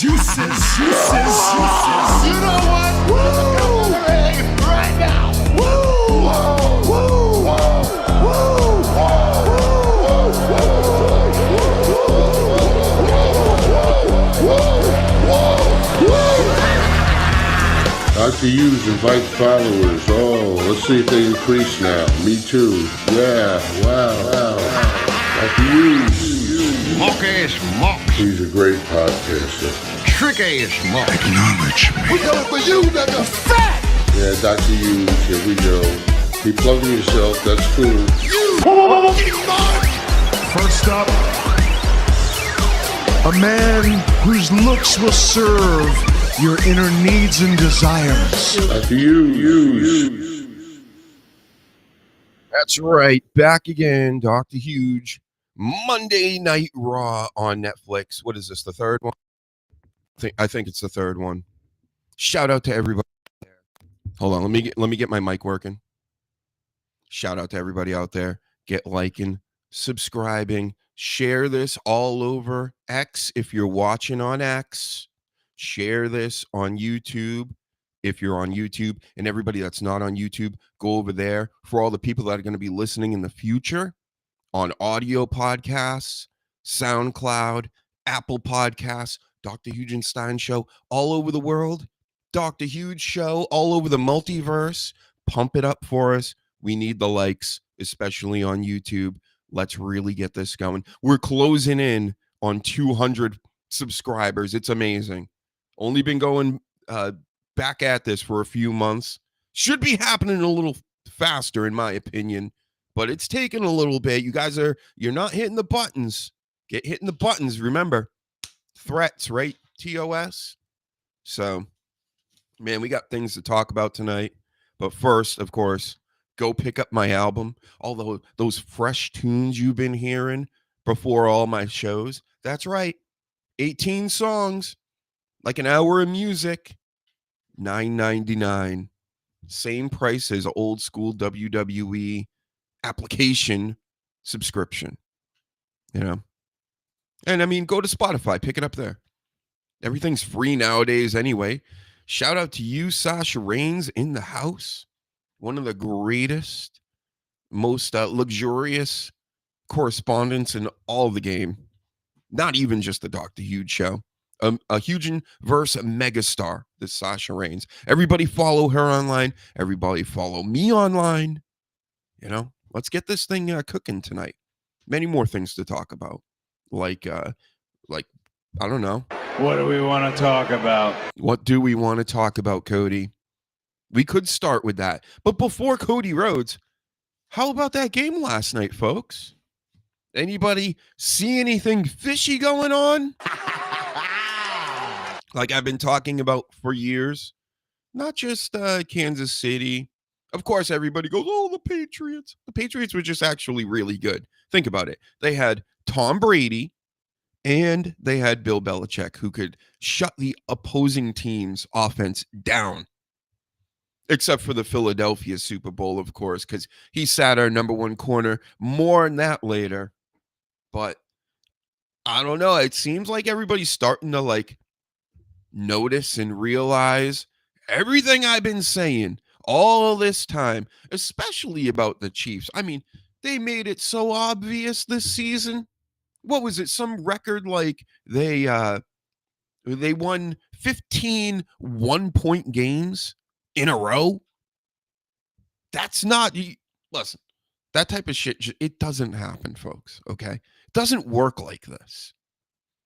juices. You know what? Woo! Right now. Woo! Woo! Dr. Hughes invites followers. Oh, let's see if they increase now. Me too. Yeah, wow. Dr. Hughes. Mock-ass mock. He's a great podcaster. Trick-ass mock. Acknowledge me. We coming for you, nigga. Fat! Yeah, Dr. Hughes, here we go. Keep plugging yourself, that's cool. First up, a man whose looks will serve your inner needs and desires. Dr. Hughes. That's right. Back again, Dr. Huge. Monday Night Raw on Netflix. What is this, the third one? I think it's the third one. Shout out to everybody there. Hold on, let me get my mic working. Shout out to everybody out there. Get liking, subscribing, share this all over X if you're watching on X. Share this on YouTube if you're on YouTube, and everybody that's not on YouTube, go over there. For all the people that are going to be listening in the future on audio podcasts, Soundcloud, Apple Podcasts, Dr. HUGENSTEIN Show all over the world, Dr. Huge Show all over the multiverse. Pump it up for us. We need the likes, especially on YouTube. Let's really get this going. We're closing in on 200 subscribers. It's amazing. Only been going back at this for a few months. Should be happening a little faster, in my opinion, but it's taking a little bit. You guys you're not hitting the buttons. Get hitting the buttons. Remember, threats, right? TOS. So, man, we got things to talk about tonight. But first, of course, go pick up my album. Although those fresh tunes you've been hearing before all my shows. That's right. 18 songs. Like an hour of music, $9.99. Same price as old school WWE application subscription. You know? And I mean, go to Spotify, pick it up there. Everything's free nowadays anyway. Shout out to you, Sasha Reigns, in the house. One of the greatest, most luxurious correspondents in all the game. Not even just the Dr. Huge Show. A Hugenverse megastar, this Sasha Reigns. Everybody follow her online. Everybody follow me online. You know, let's get this thing cooking tonight. Many more things to talk about. Like, I don't know. What do we want to talk about? What do we want to talk about, Cody? We could start with that. But before Cody Rhodes, how about that game last night, folks? Anybody see anything fishy going on? Like I've been talking about for years, not just Kansas City. Of course, everybody goes, oh, the Patriots. The Patriots were just actually really good. Think about it. They had Tom Brady and they had Bill Belichick, who could shut the opposing team's offense down. Except for the Philadelphia Super Bowl, of course, because he sat our number one corner. More on that later. But I don't know. It seems like everybody's starting to notice and realize everything I've been saying all this time, especially about the Chiefs. I mean, they made it so obvious this season. What was it? Some record they won 15 one-point games in a row. That's not, listen, that type of shit, it doesn't happen, folks, okay? It doesn't work like this.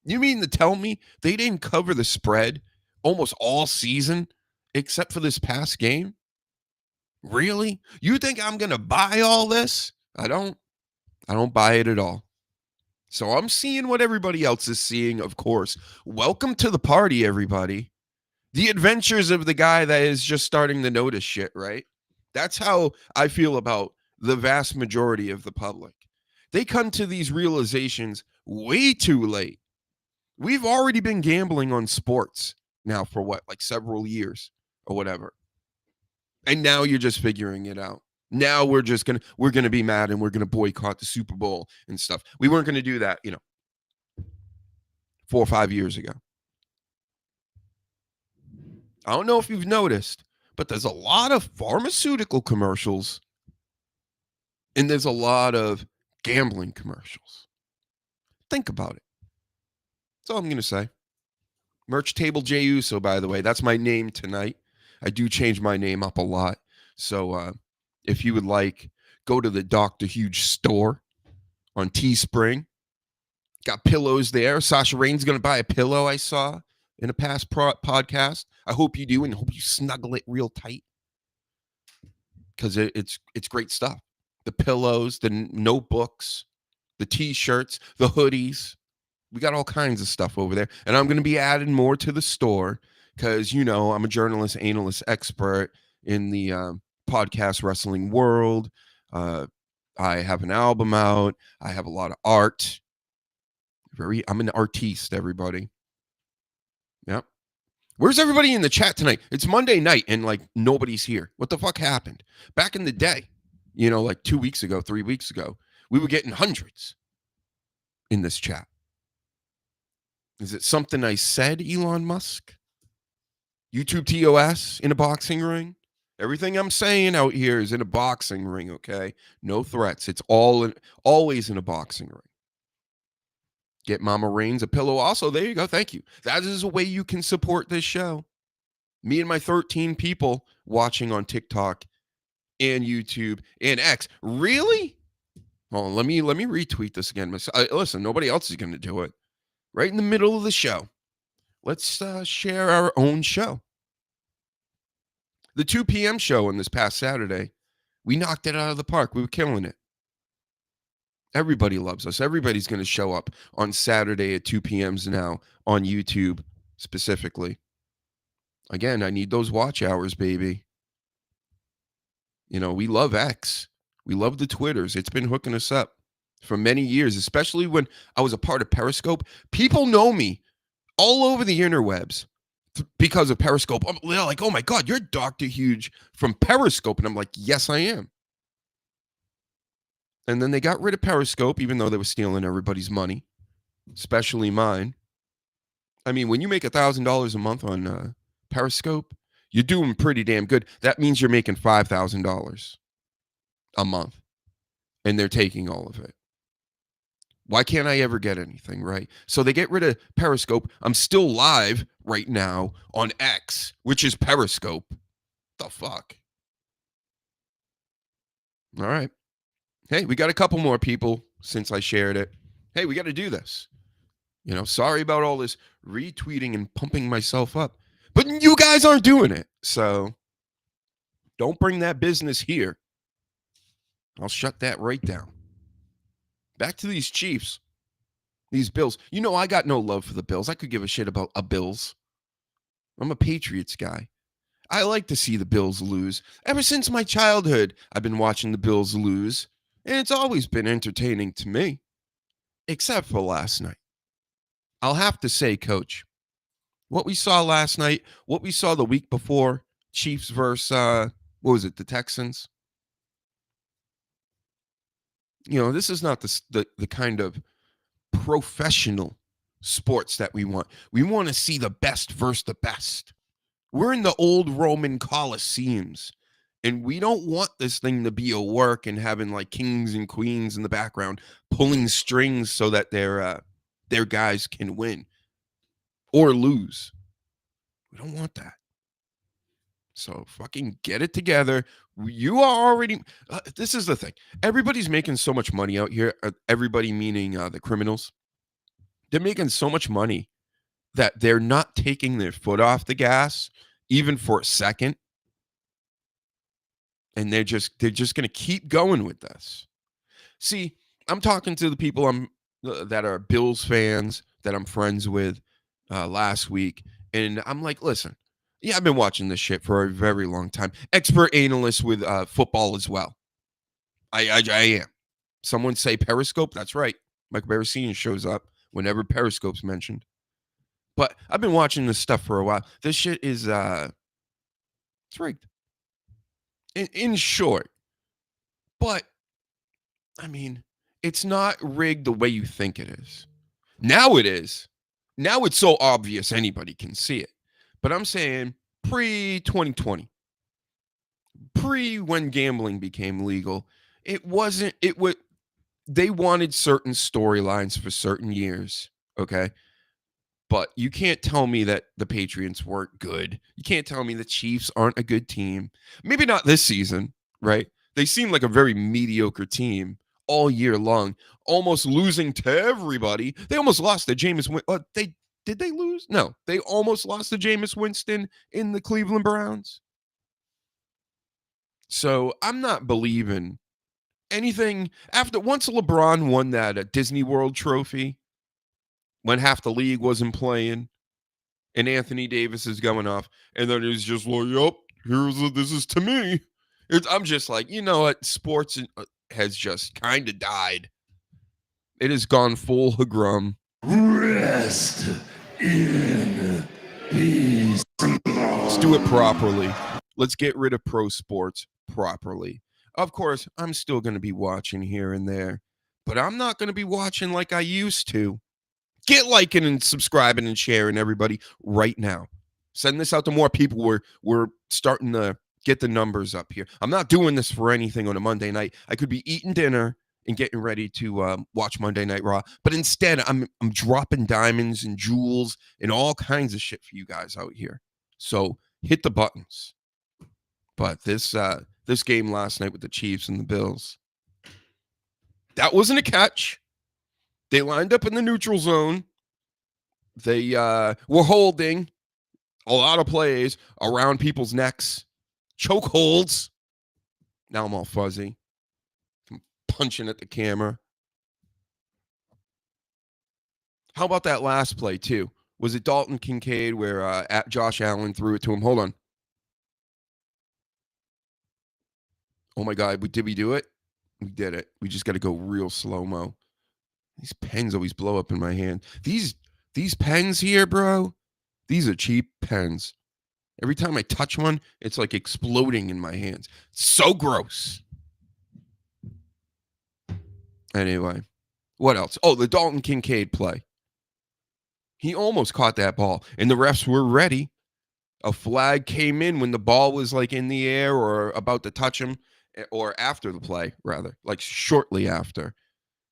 You mean to tell me they didn't cover the spread almost all season except for this past game? Really? You think I'm going to buy all this? I don't buy it at all. So I'm seeing what everybody else is seeing, of course. Welcome to the party, everybody. The adventures of the guy that is just starting to notice shit, right? That's how I feel about the vast majority of the public. They come to these realizations way too late. We've already been gambling on sports now for several years or whatever. And now you're just figuring it out. Now we're going to be mad and we're going to boycott the Super Bowl and stuff. We weren't going to do that, 4 or 5 years ago. I don't know if you've noticed, but there's a lot of pharmaceutical commercials and there's a lot of gambling commercials. Think about it. That's all I'm going to say. Merch Table DrHUGEshow, by the way. That's my name tonight. I do change my name up a lot. So if you would like, go to the Dr. Huge store on Teespring. Got pillows there. Sasha Rain's going to buy a pillow I saw in a past podcast. I hope you do, and hope you snuggle it real tight because it's great stuff. The pillows, the notebooks, the T-shirts, the hoodies. We got all kinds of stuff over there. And I'm going to be adding more to the store because, you know, I'm a journalist, analyst, expert in the podcast wrestling world. I have an album out. I have a lot of art. I'm an artiste, everybody. Yep. Where's everybody in the chat tonight? It's Monday night and like nobody's here. What the fuck happened? Back in the day, you know, like 2 weeks ago, 3 weeks ago, we were getting hundreds in this chat. Is it something I said, Elon Musk? YouTube TOS in a boxing ring? Everything I'm saying out here is in a boxing ring, okay? No threats. It's always in a boxing ring. Get Mama Rains a pillow. Also, there you go. Thank you. That is a way you can support this show. Me and my 13 people watching on TikTok and YouTube and X. Really? Oh, let me retweet this again. Listen, nobody else is going to do it. Right in the middle of the show. Let's share our own show. The 2 p.m. show on this past Saturday, we knocked it out of the park. We were killing it. Everybody loves us. Everybody's going to show up on Saturday at 2 p.m.s now on YouTube specifically. Again, I need those watch hours, baby. You know, we love X. We love the Twitters. It's been hooking us up for many years, especially when I was a part of Periscope. People know me all over the interwebs because of Periscope. They're like, oh my God, you're Dr. Huge from Periscope. And I'm like, yes, I am. And then they got rid of Periscope, even though they were stealing everybody's money, especially mine. I mean, when you make $1,000 a month on Periscope, you're doing pretty damn good. That means you're making $5,000 a month, and they're taking all of it. Why can't I ever get anything, right? So they get rid of Periscope. I'm still live right now on X, which is Periscope. The fuck? All right. Hey, we got a couple more people since I shared it. Hey, we got to do this. You know, sorry about all this retweeting and pumping myself up. But you guys aren't doing it. So don't bring that business here. I'll shut that right down. Back to these Chiefs. These Bills. You know, I got no love for the Bills. I could give a shit about a Bills. I'm a Patriots guy. I like to see the Bills lose. Ever since my childhood, I've been watching the Bills lose. And it's always been entertaining to me. Except for last night. I'll have to say, Coach, what we saw last night, what we saw the week before, Chiefs versus, what was it, the Texans? You know, this is not the kind of professional sports that we want. We want to see the best versus the best. We're in the old Roman Colosseums, and we don't want this thing to be a work and having like kings and queens in the background pulling strings so that their guys can win or lose. We don't want that. So fucking get it together. You are already, this is the thing. Everybody's making so much money out here. Everybody meaning the criminals. They're making so much money that they're not taking their foot off the gas, even for a second. And they're just going to keep going with this. See, I'm talking to the people that are Bills fans that I'm friends with last week. And I'm like, listen, yeah, I've been watching this shit for a very long time. Expert analyst with football as well. I am. Someone say Periscope. That's right. Mike Barricini shows up whenever Periscope's mentioned. But I've been watching this stuff for a while. This shit is it's rigged. In short. But I mean, it's not rigged the way you think it is. Now it is. Now it's so obvious anybody can see it. But I'm saying pre-2020, pre when gambling became legal, they wanted certain storylines for certain years, okay? But you can't tell me that the Patriots weren't good. You can't tell me the Chiefs aren't a good team. Maybe not this season, right? They seem like a very mediocre team all year long, almost losing to everybody. They almost lost to Jameis Winston. Did they lose? No, they almost lost to Jameis Winston in the Cleveland Browns. So I'm not believing anything after once LeBron won that Disney World trophy when half the league wasn't playing and Anthony Davis is going off, and then he's just like, "Yep, this is to me." I'm just like, you know what? Sports has just kind of died. It has gone full hagrum. Rest in peace. Let's do it properly. Let's get rid of pro sports properly. Of course, I'm still going to be watching here and there, but I'm not going to be watching like I used to. Get liking and subscribing and sharing, everybody, right now. Send this out to more people. We're starting to get the numbers up here. I'm not doing this for anything on a Monday night. I could be eating dinner and getting ready to watch Monday Night Raw, but instead, I'm dropping diamonds and jewels and all kinds of shit for you guys out here. So hit the buttons. But this game last night with the Chiefs and the Bills, that wasn't a catch. They lined up in the neutral zone. They were holding a lot of plays around people's necks. Choke holds. Now I'm all fuzzy. I'm punching at the camera. How about that last play, too? Was it Dalton Kincaid where Josh Allen threw it to him? Hold on. Oh, my God. Did we do it? We did it. We just got to go real slow-mo. These pens always blow up in my hand. These pens here, bro, these are cheap pens. Every time I touch one, it's like exploding in my hands. So gross. Anyway, what else? Oh, the Dalton Kincaid play. He almost caught that ball, and the refs were ready. A flag came in when the ball was like in the air or about to touch him, or after the play, rather, like shortly after.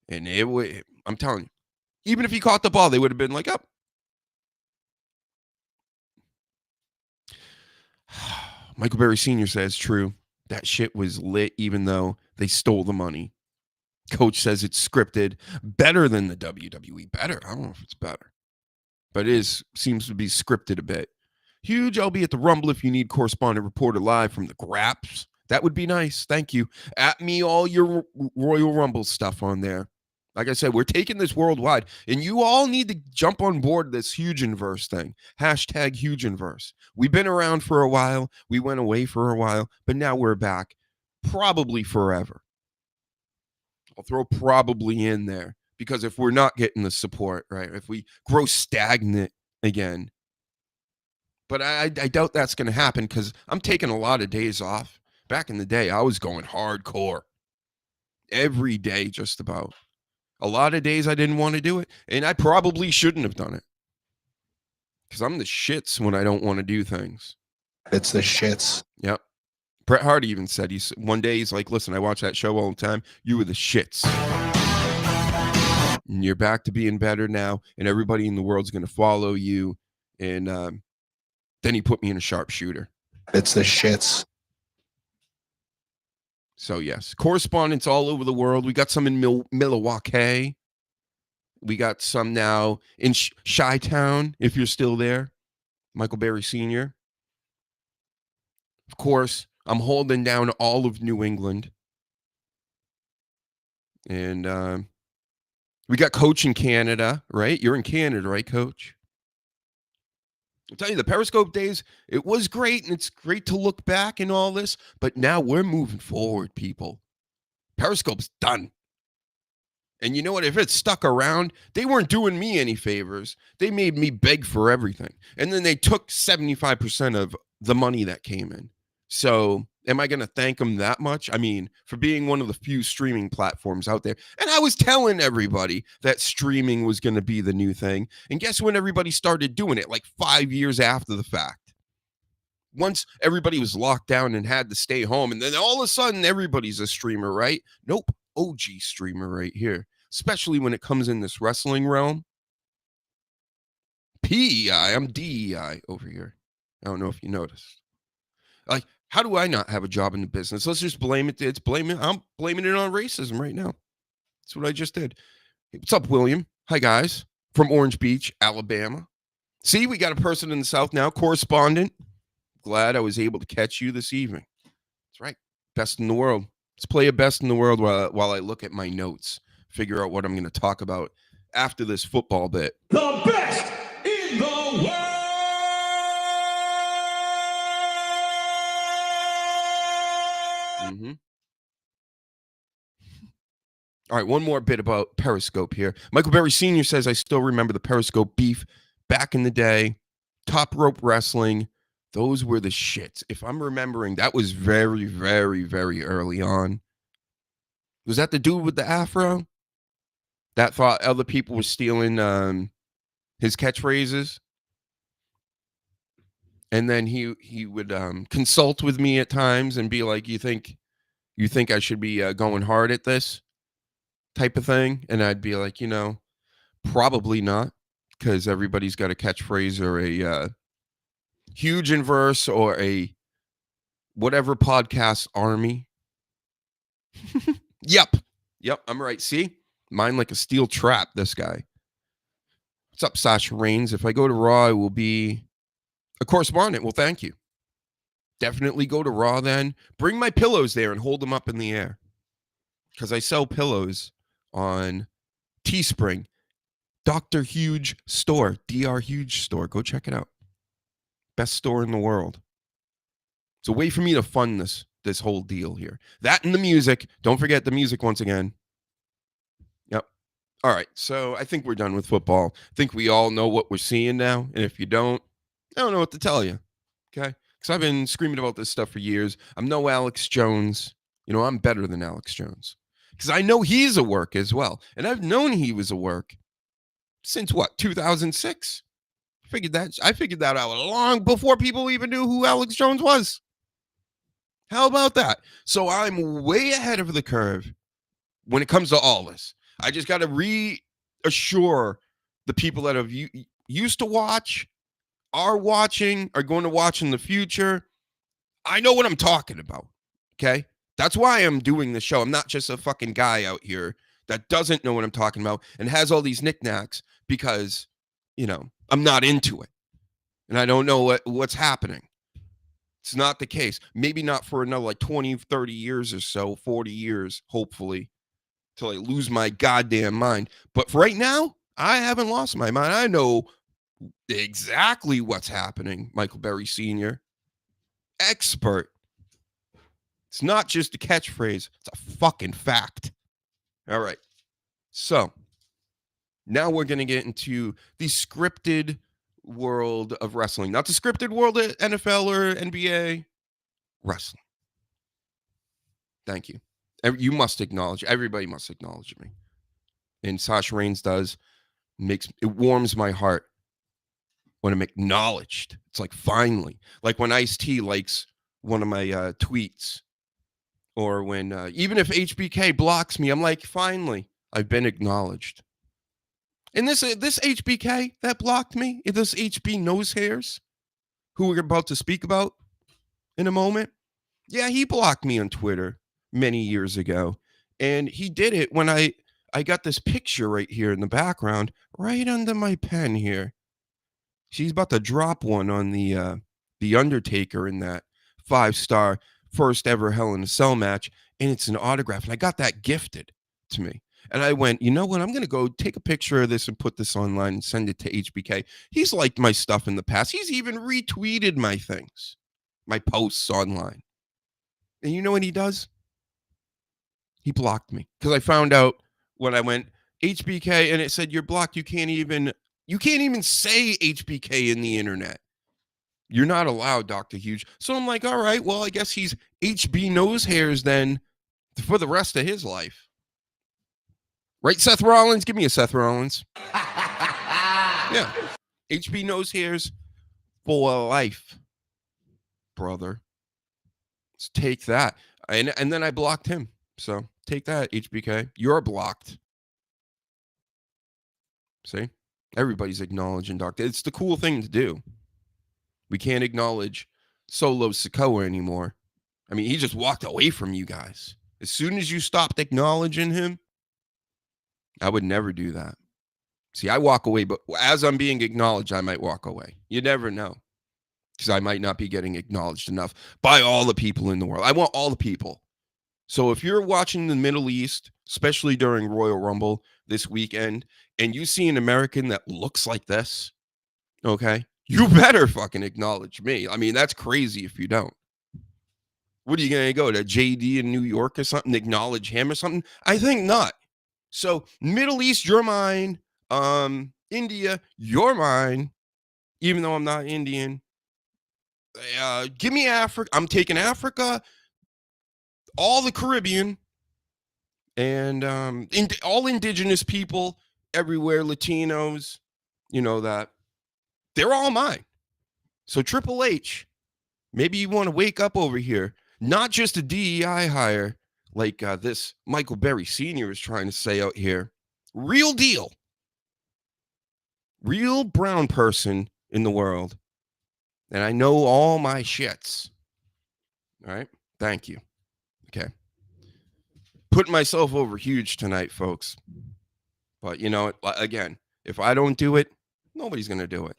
And I'm telling you, even if he caught the ball, they would have been like, up. Michael Berry Sr. says, true. That shit was lit, even though they stole the money. Coach says it's scripted. Better than the WWE. Better. I don't know if it's better. But seems to be scripted a bit. Huge, I'll be at the Rumble if you need correspondent reporter live from the Graps. That would be nice. Thank you. At me all your Royal Rumble stuff on there. Like I said, we're taking this worldwide, and you all need to jump on board this HUGEnverse thing. Hashtag HUGEnverse. We've been around for a while. We went away for a while, but now we're back. Probably forever. I'll throw probably in there, because if we're not getting the support, right, if we grow stagnant again, but I doubt that's going to happen, because I'm taking a lot of days off. Back in the day, I was going hardcore. Every day, just about. A lot of days I didn't want to do it, and I probably shouldn't have done it, because I'm the shits when I don't want to do things. It's the shits. Yep. Bret Hart even said, one day he's like, listen, I watch that show all the time. You were the shits. And you're back to being better now, and everybody in the world's going to follow you. And then he put me in a sharpshooter. It's the shits. So, yes, correspondents all over the world. We got some in Milwaukee. We got some now in Chi-Town, if you're still there. Michael Berry Sr. Of course, I'm holding down all of New England. And we got Coach in Canada, right? You're in Canada, right, Coach? I'll tell you, the Periscope days, it was great, and it's great to look back and all this, but now we're moving forward, people. Periscope's done. And you know what? If it stuck around, they weren't doing me any favors. They made me beg for everything. And then they took 75% of the money that came in. So am I going to thank them that much? I mean, for being one of the few streaming platforms out there. And I was telling everybody that streaming was going to be the new thing. And guess when everybody started doing it? Like 5 years after the fact. once everybody was locked down and had to stay home, and then all of a sudden everybody's a streamer, right? Nope. OG streamer right here, especially when it comes in this wrestling realm. PEI, I'm DEI over here. I don't know if you noticed. Like, how do I not have a job in the business? Let's just blame it. I'm blaming it on racism right now. That's what I just did. Hey, what's up, William? Hi, guys. From Orange Beach, Alabama. See, we got a person in the South now, correspondent. Glad I was able to catch you this evening. That's right. Best in the world. Let's play a best in the world while I look at my notes, figure out what I'm going to talk about after this football bit. The best in the world! Mm-hmm. All right, one more bit about Periscope here. Michael Berry Sr. says, I still remember the Periscope beef back in the day. Top Rope Wrestling. Those were the shits. If I'm remembering, that was very, very, very early on. Was that the dude with the afro that thought other people were stealing his catchphrases? And then he would consult with me at times and be like, you think I should be going hard at this type of thing? And I'd be like, probably not, because everybody's got a catchphrase or a huge inverse or a whatever podcast army. Yep, I'm right. See? Mine like a steel trap, this guy. What's up, Sasha Reigns? If I go to Raw, I will be a correspondent. Well, thank you. Definitely go to Raw then. Bring my pillows there and hold them up in the air. Because I sell pillows on Teespring. Dr. Huge Store. DrHUGE Store. Go check it out. Best store in the world. It's a way for me to fund this whole deal here. That and the music. Don't forget the music once again. Yep. All right. So I think we're done with football. I think we all know what we're seeing now. And if you don't, I don't know what to tell you. Okay? Because I've been screaming about this stuff for years. I'm no Alex Jones. I'm better than Alex Jones. Because I know he's a work as well. And I've known he was a work since what? 2006? I figured that out long before people even knew who Alex Jones was. How about that? So I'm way ahead of the curve when it comes to all this. I just got to reassure the people that have used to watch, are watching, are going to watch in the future. I know what I'm talking about. Okay? That's why I'm doing this show. I'm not just a fucking guy out here that doesn't know what I'm talking about and has all these knickknacks because, I'm not into it. And I don't know what's happening. It's not the case. Maybe not for another 20, 30 years or so, 40 years, hopefully, till I lose my goddamn mind. But for right now, I haven't lost my mind. I know exactly what's happening, Michael Berry Sr. Expert. It's not just a catchphrase. It's a fucking fact. All right. So now we're going to get into the scripted world of wrestling. Not the scripted world of NFL or NBA. Wrestling. Thank you. You must acknowledge. Everybody must acknowledge me. And Sasha Reigns does. It warms my heart when I'm acknowledged. It's like finally. Like when Ice-T likes one of my tweets. Or when, even if HBK blocks me, I'm like, finally, I've been acknowledged. And this HBK that blocked me, this HB nose hairs, who we're about to speak about in a moment, yeah, he blocked me on Twitter many years ago. And he did it when I got this picture right here in the background, right under my pen here. She's about to drop one on the Undertaker in that 5-star first ever Hell in a Cell match, and it's an autograph. And I got that gifted to me. And I went, you know what? I'm going to go take a picture of this and put this online and send it to HBK. He's liked my stuff in the past. He's even retweeted my things, my posts online. And you know what he does? He blocked me because I found out when I went HBK and it said you're blocked. You can't even say HBK in the internet. You're not allowed, Dr. Huge. So I'm like, all right, well, I guess he's HB nose hairs then for the rest of his life. Right, Seth Rollins? Give me a Seth Rollins. Yeah. HB nose hairs for life. brother. Let's take that. And then I blocked him. So take that, HBK. You're blocked. See? Everybody's acknowledging Dr. It's the cool thing to do. We can't acknowledge Solo Sikoa anymore. I mean, he just walked away from you guys. As soon as you stopped acknowledging him, I would never do that. See, I walk away, but as I'm being acknowledged, I might walk away. You never know. Because I might not be getting acknowledged enough by all the people in the world. I want all the people. So if you're watching the Middle East, especially during Royal Rumble this weekend, and you see an American that looks like this, okay, you better fucking acknowledge me. I mean, that's crazy if you don't. What are you going to go to JD in New York or something, acknowledge him or something? I think not. So Middle East, you're mine. India, you're mine. Even though I'm not Indian. Give me Africa. I'm taking Africa, all the Caribbean, and all indigenous people everywhere, Latinos, you know that. They're all mine. So Triple H, maybe you want to wake up over here. Not just a DEI hire like this Michael Berry Sr. is trying to say out here. Real deal. Real brown person in the world. And I know all my shits. All right? Thank you. Okay. Putting myself over huge tonight, folks. But, you know, again, if I don't do it, nobody's going to do it.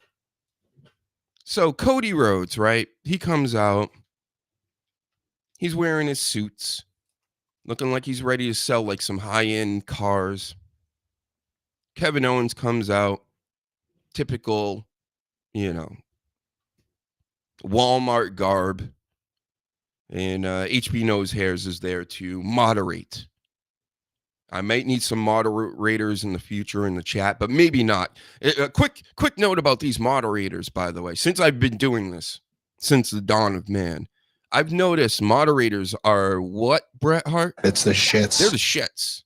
So Cody Rhodes, right? He comes out. He's wearing his suits. Looking like he's ready to sell like some high-end cars. Kevin Owens comes out. Typical, you know, Walmart garb. And HB Knows Hairs is there to moderate. I might need some moderators in the future in the chat, but maybe not. A quick note about these moderators, by the way. Since I've been doing this, since the dawn of man, I've noticed moderators are what, Bret Hart? It's the shits. They're the shits.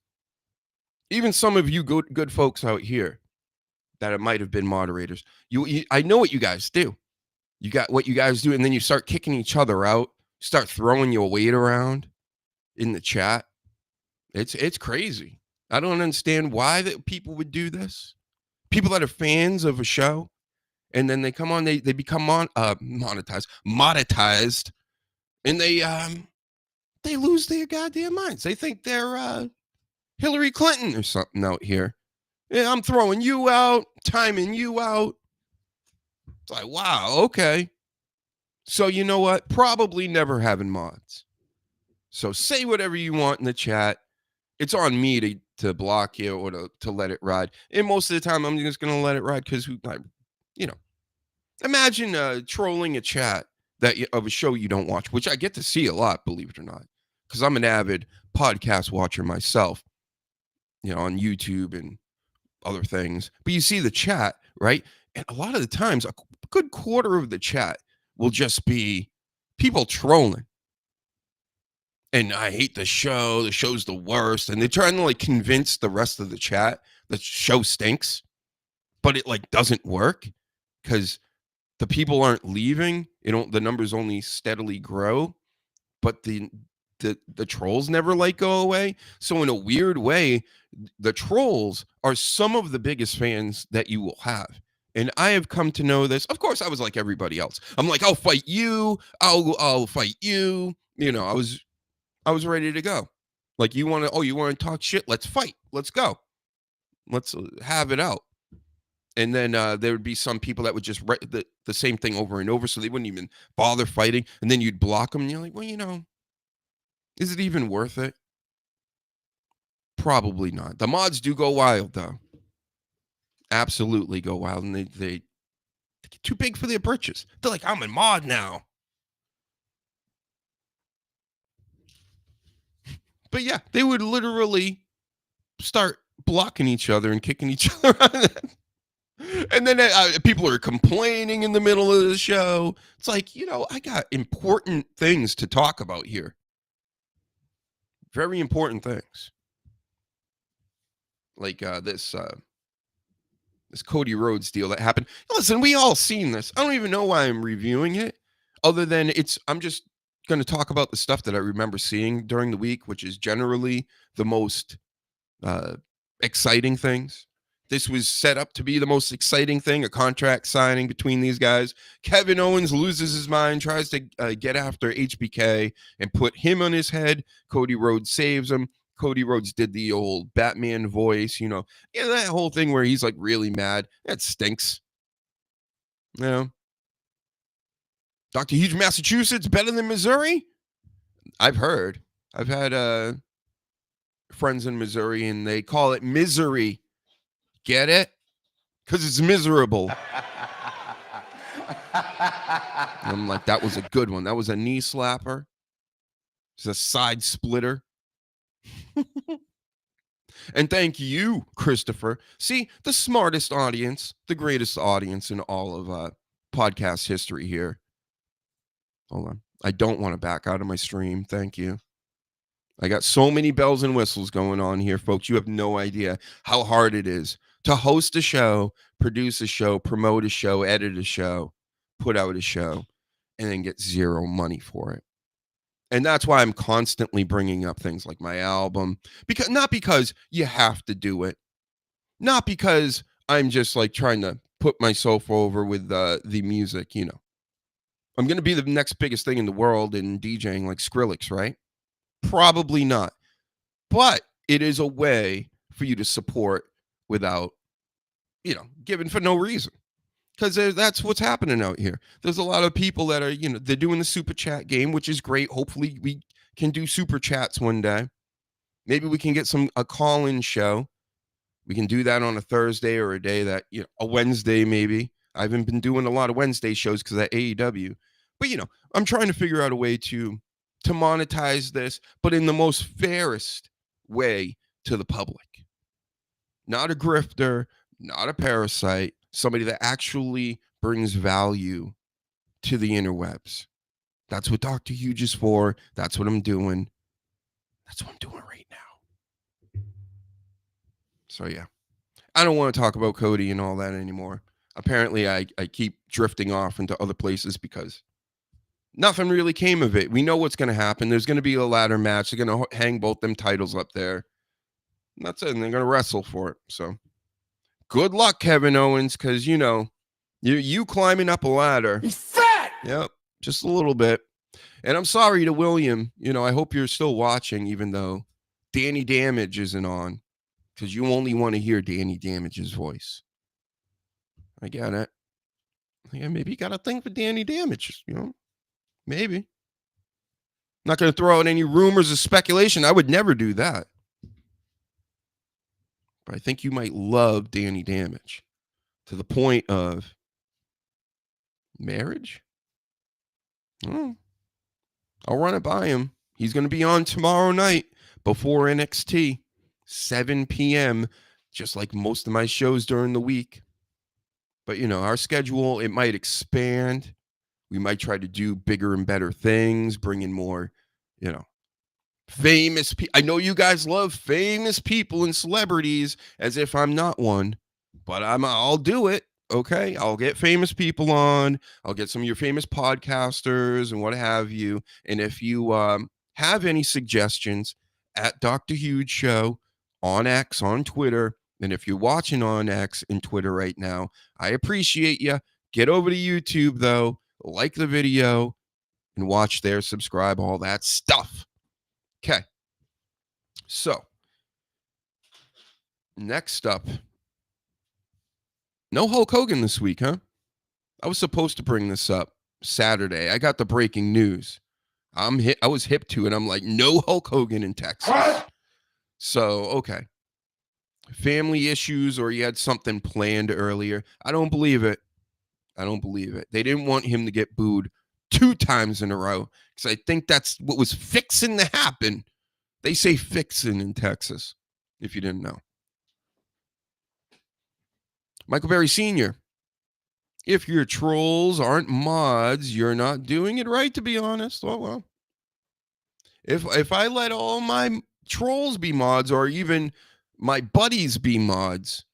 Even some of you good folks out here that it might have been moderators. I know what you guys do. You got what you guys do, and then you start kicking each other out, start throwing your weight around in the chat. It's crazy. I don't understand why that people would do this. People that are fans of a show, and then they come on, they become monetized, and they lose their goddamn minds. They think they're Hillary Clinton or something out here. Yeah, I'm throwing you out, timing you out. It's like, wow, okay. So you know what? Probably never having mods. So say whatever you want in the chat. It's on me to block you or to let it ride. And most of the time, I'm just going to let it ride because, you know, imagine trolling a chat of a show you don't watch, which I get to see a lot, believe it or not, because I'm an avid podcast watcher myself, you know, on YouTube and other things. But you see the chat, right? And a lot of the times, a good quarter of the chat will just be people trolling. And I hate the show. The show's the worst. And they're trying to like convince the rest of the chat the show stinks, but it like doesn't work because the people aren't leaving. The numbers only steadily grow, but the trolls never like go away. So in a weird way, the trolls are some of the biggest fans that you will have. And I have come to know this. Of course, I was like everybody else. I'm like, I'll fight you. I'll fight you. You know, I was ready to go. Like, you want to talk shit? Let's fight. Let's go. Let's have it out. And then there would be some people that would just write the same thing over and over, so they wouldn't even bother fighting. And then you'd block them, and you're like, well, you know, is it even worth it? Probably not. The mods do go wild, though. Absolutely go wild, and they get too big for their britches. They're like, I'm a mod now. But yeah, they would literally start blocking each other and kicking each other out. And then people are complaining in the middle of the show. It's like, you know, I got important things to talk about here. Very important things. Like this Cody Rhodes deal that happened. Listen, we all seen this. I don't even know why I'm reviewing it. Other than I'm just going to talk about the stuff that I remember seeing during the week, which is generally the most exciting things. This was set up to be the most exciting thing, a contract signing between these guys. Kevin Owens loses his mind, tries to get after HBK and put him on his head. Cody Rhodes saves him. Cody Rhodes did the old Batman voice, that whole thing where he's like really mad. That stinks. Dr. Huge, Massachusetts, better than Missouri? I've heard. I've had friends in Missouri, and they call it misery. Get it? Because it's miserable. I'm like, that was a good one. That was a knee slapper. It's a side splitter. And thank you, Christopher. See, the smartest audience, the greatest audience in all of podcast history here. Hold on. I don't want to back out of my stream. Thank you. I got so many bells and whistles going on here, folks. You have no idea how hard it is to host a show, produce a show, promote a show, edit a show, put out a show, and then get zero money for it. And that's why I'm constantly bringing up things like my album, not because you have to do it, not because I'm just like trying to put myself over with the music, I'm going to be the next biggest thing in the world in DJing like Skrillex, right? Probably not. But it is a way for you to support without, giving for no reason. Because that's what's happening out here. There's a lot of people that are, they're doing the super chat game, which is great. Hopefully we can do super chats one day. Maybe we can get a call-in show. We can do that on a Thursday or a day that, a Wednesday maybe. I haven't been doing a lot of Wednesday shows because of AEW. But, I'm trying to figure out a way to monetize this, but in the most fairest way to the public. Not a grifter, not a parasite, somebody that actually brings value to the interwebs. That's what Dr. Huge is for. That's what I'm doing. That's what I'm doing right now. So, yeah. I don't want to talk about Cody and all that anymore. Apparently, I keep drifting off into other places because nothing really came of it. We know what's going to happen. There's going to be a ladder match. They're going to hang both them titles up there. And that's it. And they're going to wrestle for it. So good luck, Kevin Owens, because, you climbing up a ladder. He's fat! Yep, just a little bit. And I'm sorry to William. I hope you're still watching, even though Danny Damage isn't on, because you only want to hear Danny Damage's voice. I get it. Yeah, maybe you got a thing for Danny Damage, Maybe. Not going to throw out any rumors or speculation. I would never do that. But I think you might love Danny Damage to the point of marriage. I'll run it by him. He's going to be on tomorrow night before NXT, 7 p.m., just like most of my shows during the week. But, our schedule, it might expand. We might try to do bigger and better things, bring in more, famous people. I know you guys love famous people and celebrities as if I'm not one, but I'll do it. Okay. I'll get famous people on. I'll get some of your famous podcasters and what have you. And if you have any suggestions at Dr. Huge Show on X, on Twitter, and if you're watching on X and Twitter right now, I appreciate you. Get over to YouTube though. Like the video and watch there, subscribe, all that stuff. Okay. So, next up. No Hulk Hogan this week, huh? I was supposed to bring this up Saturday. I got the breaking news. I was hip to it. I'm like, no Hulk Hogan in Texas. So, okay. Family issues, or you had something planned earlier. I don't believe it. They didn't want him to get booed 2 times in a row because I think that's what was fixing to happen. They say fixing in Texas, if you didn't know. Michael Berry Sr., if your trolls aren't mods, you're not doing it right, to be honest. Well. If I let all my trolls be mods, or even my buddies be mods,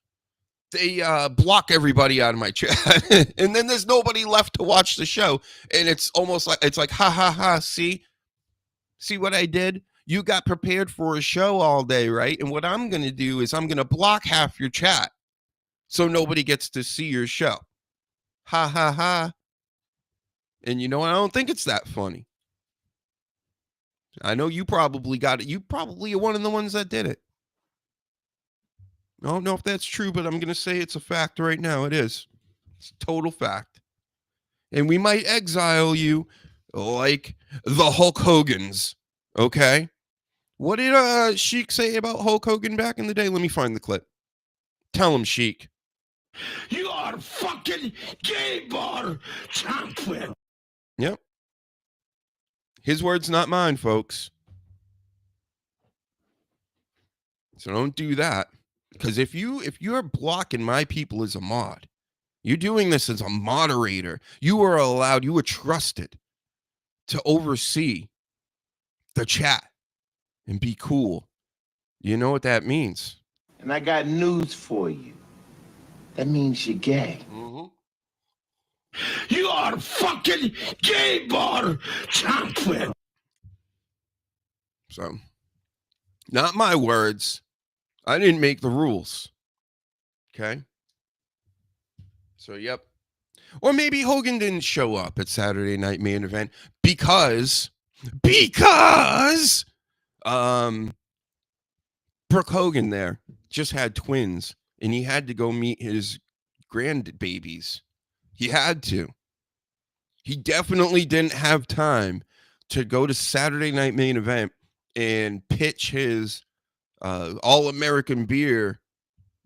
they block everybody out of my chat, and then there's nobody left to watch the show, and it's almost like ha ha ha. See what I did? You got prepared for a show all day, right? And what I'm gonna do is I'm gonna block half your chat, so nobody gets to see your show. Ha ha ha. And you know what? I don't think it's that funny. I know you probably got it. You probably are one of the ones that did it. I don't know if that's true, but I'm going to say it's a fact right now. It is. It's a total fact. And we might exile you like the Hulk Hogans. Okay? What did Sheik say about Hulk Hogan back in the day? Let me find the clip. Tell him, Sheik. You are fucking gay bar champion. Yep. His words, not mine, folks. So don't do that. Because if you're blocking my people as a mod, you're doing this as a moderator. You are allowed, you are trusted to oversee the chat and be cool. You know what that means. And I got news for you. That means you're gay. Mm-hmm. You are fucking gay bar champion. So, not my words. I didn't make the rules. Okay? So, yep. Or maybe Hogan didn't show up at Saturday Night Main Event because Brooke Hogan there just had twins and he had to go meet his grandbabies. He had to. He definitely didn't have time to go to Saturday Night Main Event and pitch his all-American beer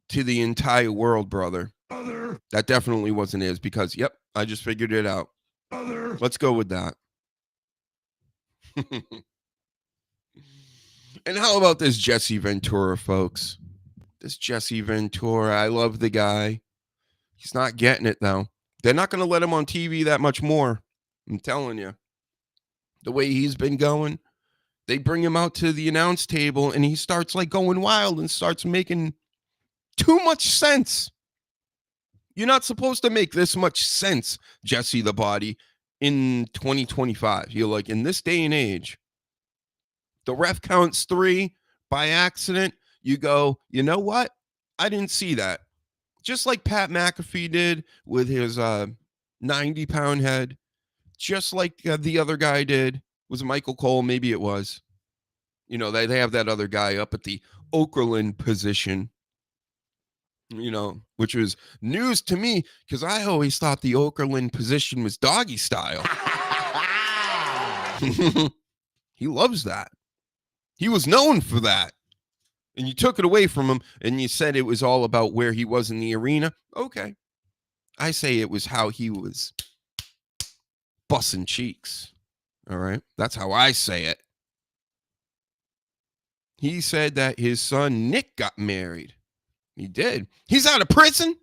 to the entire world, brother. That definitely wasn't his because, yep, I just figured it out. Let's go with that. And how about this Jesse Ventura, folks? This Jesse Ventura, I love the guy. He's not getting it, though. They're not going to let him on TV that much more. I'm telling you. The way he's been going, they bring him out to the announce table, and he starts, like, going wild and starts making too much sense. You're not supposed to make this much sense, Jesse the Body, in 2025. You're like, in this day and age, the ref counts 3 by accident. You go, you know what? I didn't see that. Just like Pat McAfee did with his 90-pound head. Just like the other guy did. Was it Michael Cole? Maybe it was. You know, they have that other guy up at the Okerlund position. You know, which was news to me because I always thought the Okerlund position was doggy style. He loves that. He was known for that. And you took it away from him and you said it was all about where he was in the arena. Okay. I say it was how he was bussing cheeks. All right. That's how I say it. He said that his son Nick got married. He did. He's out of prison.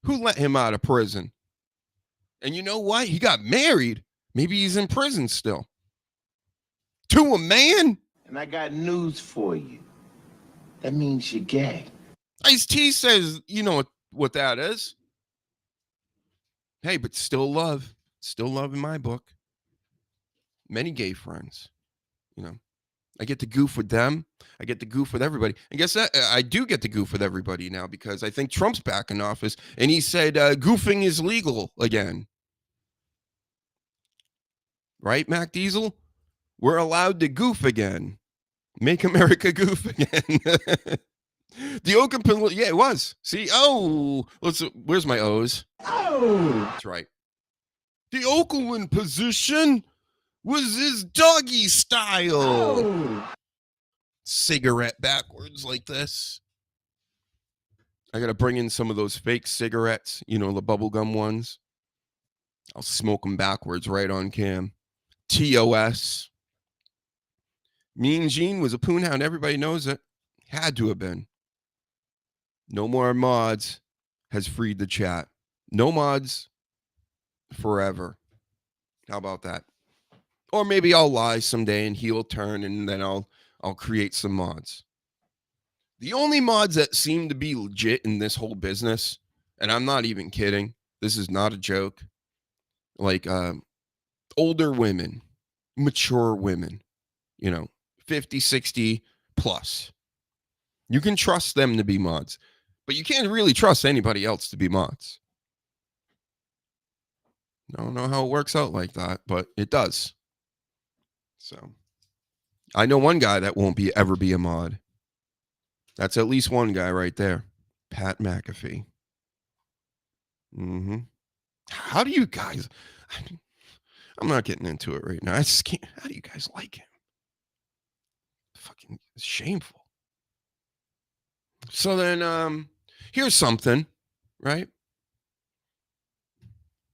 Who let him out of prison? And you know what? He got married. Maybe he's in prison still. To a man? And I got news for you. That means you're gay. Ice-T says, you know what that is. Hey, but still love. Still love in my book. Many gay friends. You know, I get to goof with them. I get to goof with everybody. I guess I do get to goof with everybody now because I think Trump's back in office and he said goofing is legal again. Right, Mac Diesel? We're allowed to goof again. Make America goof again. The Oakland, yeah, it was. See, where's my O's? Oh! That's right. The Oakland position was his doggy style. Oh! Cigarette backwards like this. I got to bring in some of those fake cigarettes, you know, the bubblegum ones. I'll smoke them backwards right on cam. TOS. Mean Gene was a poonhound. Everybody knows it. Had to have been. No more mods has freed the chat. No mods forever. How about that? Or maybe I'll lie someday and he'll turn and then I'll create some mods. The only mods that seem to be legit in this whole business, and I'm not even kidding, this is not a joke, like older women, mature women, 50, 60 plus. You can trust them to be mods, but you can't really trust anybody else to be mods. I don't know how it works out like that, but it does. So I know one guy that won't ever be a mod. That's at least one guy right there. Pat McAfee. How do you guys... I'm not getting into it right now. I just can't... How do you guys like him? Fucking shameful. So then, here's something, right?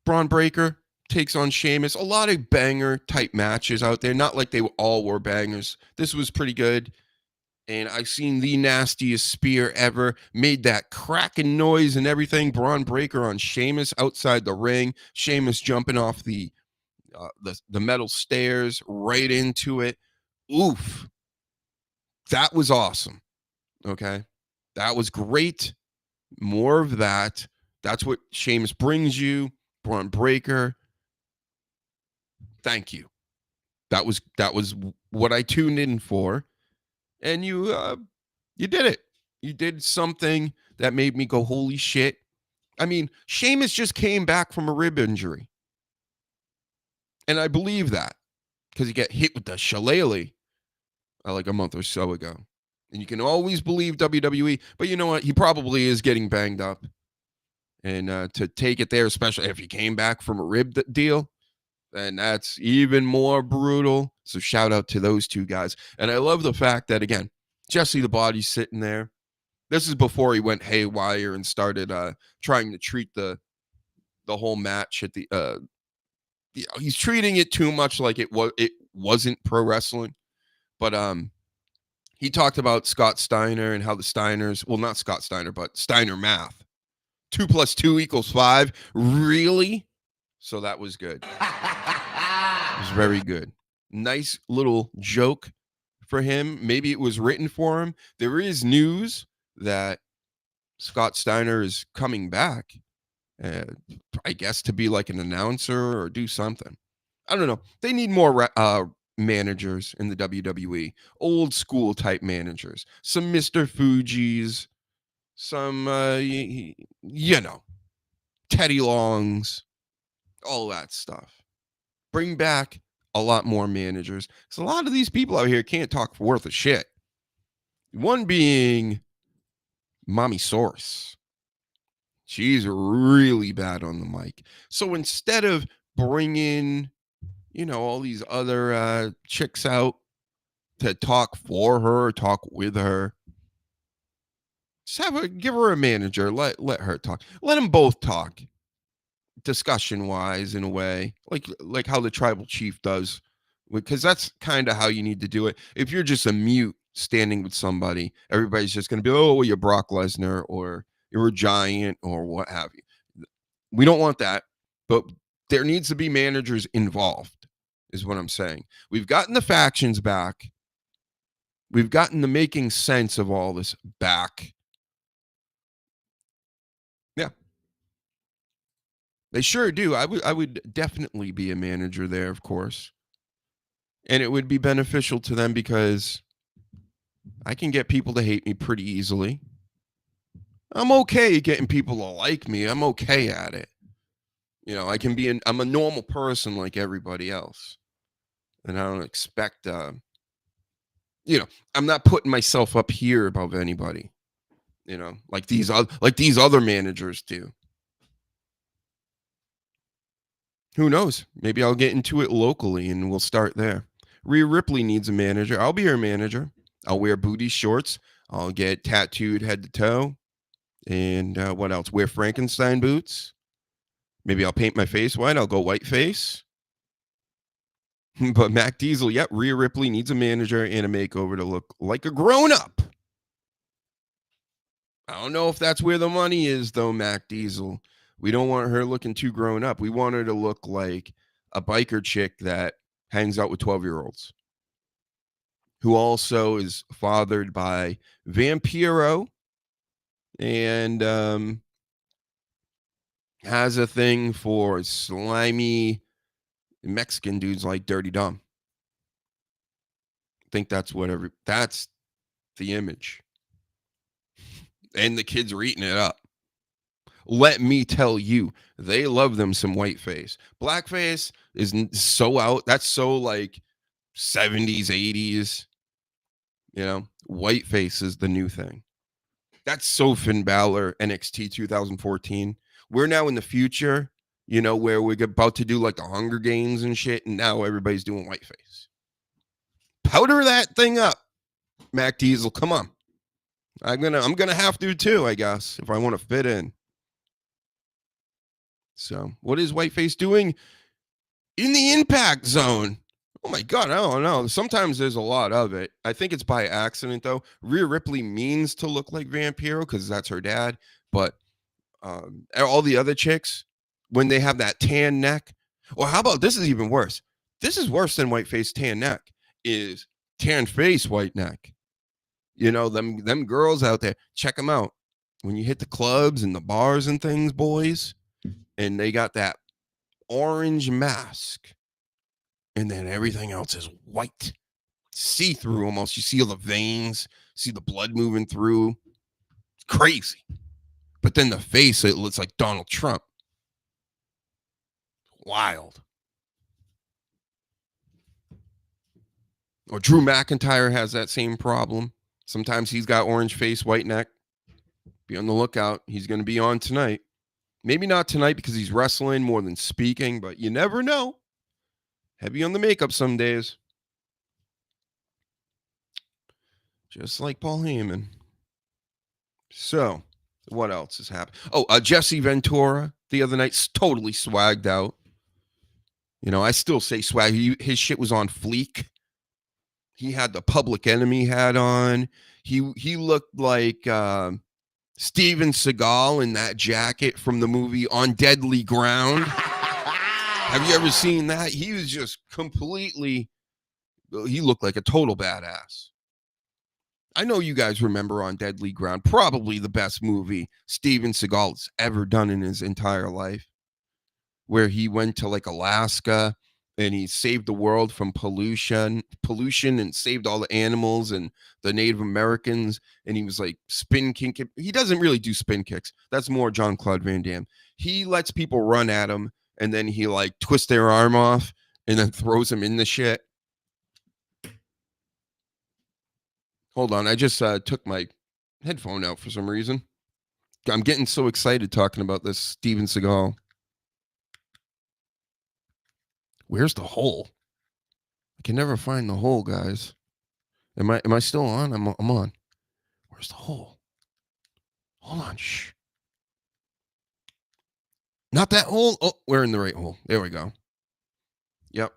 Braun Breaker takes on Sheamus. A lot of banger type matches out there. Not like they all were bangers. This was pretty good. And I've seen the nastiest spear ever. Made that cracking noise and everything. Braun Breaker on Sheamus outside the ring. Sheamus jumping off the metal stairs right into it. Oof. That was awesome. Okay. That was great. More of that. That's what Sheamus brings you. Braun Breaker. Thank you. That was what I tuned in for. And you did it. You did something that made me go, holy shit. I mean, Sheamus just came back from a rib injury. And I believe that because he got hit with the shillelagh like a month or so ago. And you can always believe WWE, but you know what? He probably is getting banged up. And to take it there, especially if he came back from a rib deal, then that's even more brutal. So shout out to those two guys. And I love the fact that, again, Jesse the Body's sitting there. This is before he went haywire and started trying to treat the whole match at the he's treating it too much like it wasn't pro wrestling. But he talked about Scott Steiner and how the Steiners, well, not Scott Steiner, but Steiner math. 2 + 2 = 5. Really? So that was good. It was very good. Nice little joke for him. Maybe it was written for him. There is news that Scott Steiner is coming back, I guess, to be like an announcer or do something. I don't know. They need more managers in the WWE. Old school type managers. Some Mr. Fuji's. Some, Teddy Longs. All that stuff. Bring back a lot more managers. Because a lot of these people out here can't talk worth a shit. One being Mommy Source. She's really bad on the mic. So instead of bringing, all these other chicks out to talk for her, talk with her, just give her a manager. Let her talk. Let them both talk. Discussion wise, in a way, like how the tribal chief does, because that's kind of how you need to do it. If you're just a mute standing with somebody, everybody's just going to be, oh, well, you're Brock Lesnar or you're a giant or what have you. We don't want that, but there needs to be managers involved, is what I'm saying. We've gotten the factions back. We've gotten the making sense of all this back. Yeah. They sure do. I would definitely be a manager there, of course. And it would be beneficial to them because I can get people to hate me pretty easily. I'm okay getting people to like me. I'm okay at it. I'm a normal person like everybody else. And I don't expect, I'm not putting myself up here above anybody, like these other managers do. Who knows? Maybe I'll get into it locally and we'll start there. Rhea Ripley needs a manager. I'll be her manager. I'll wear booty shorts. I'll get tattooed head to toe. And what else? Wear Frankenstein boots. Maybe I'll paint my face white. I'll go white face. But Mac Diesel, yep, Rhea Ripley needs a manager and a makeover to look like a grown-up. I don't know if that's where the money is, though, Mac Diesel. We don't want her looking too grown up. We want her to look like a biker chick that hangs out with 12-year-olds. who also is fathered by Vampiro and has a thing for slimy Mexican dudes like Dirty Dom. I think that's that's the image. And the kids are eating it up. Let me tell you, they love them some whiteface. Blackface is so out. That's so like 70s, 80s. You know, whiteface is the new thing. That's so Finn Balor, NXT 2014. We're now in the future, you know, where we're about to do like the Hunger Games and shit, and now everybody's doing whiteface. Powder that thing up, Mac Diesel. Come on. I'm gonna have to too, I guess, if I want to fit in. So, what is whiteface doing in the Impact Zone? Oh my God, I don't know. Sometimes there's a lot of it. I think it's by accident though. Rhea Ripley means to look like Vampiro because that's her dad, but all the other chicks, when they have that tan neck, or how about this is even worse? This is worse than whiteface tan neck. Is tan face white neck. You know, them girls out there, check them out. When you hit the clubs and the bars and things, boys, and they got that orange mask, and then everything else is white, see-through almost. You see all the veins, see the blood moving through. It's crazy. But then the face, it looks like Donald Trump. Wild. Or Drew McIntyre has that same problem. Sometimes he's got orange face, white neck. Be on the lookout. He's going to be on tonight. Maybe not tonight because he's wrestling more than speaking, but you never know. Heavy on the makeup some days. Just like Paul Heyman. So, what else has happened? Oh, Jesse Ventura the other night, totally swagged out. You know, I still say swag. His shit was on fleek. He had the Public Enemy hat on. He looked like Steven Seagal in that jacket from the movie On Deadly Ground. Have you ever seen that? He was just completely, he looked like a total badass. I know you guys remember On Deadly Ground, probably the best movie Steven Seagal's ever done in his entire life, where he went to like Alaska and he saved the world from pollution and saved all the animals and the Native Americans. And he was like spin kick. He doesn't really do spin kicks. That's more Jean-Claude Van Damme. He lets people run at him and then he like twists their arm off and then throws them in the shit. Hold on. I just took my headphone out for some reason. I'm getting so excited talking about this Steven Seagal. Where's the hole? I can never find the hole, guys. Am I still on? I'm on. Where's the hole? Hold on. Shh. Not that hole. Oh, we're in the right hole. There we go. Yep.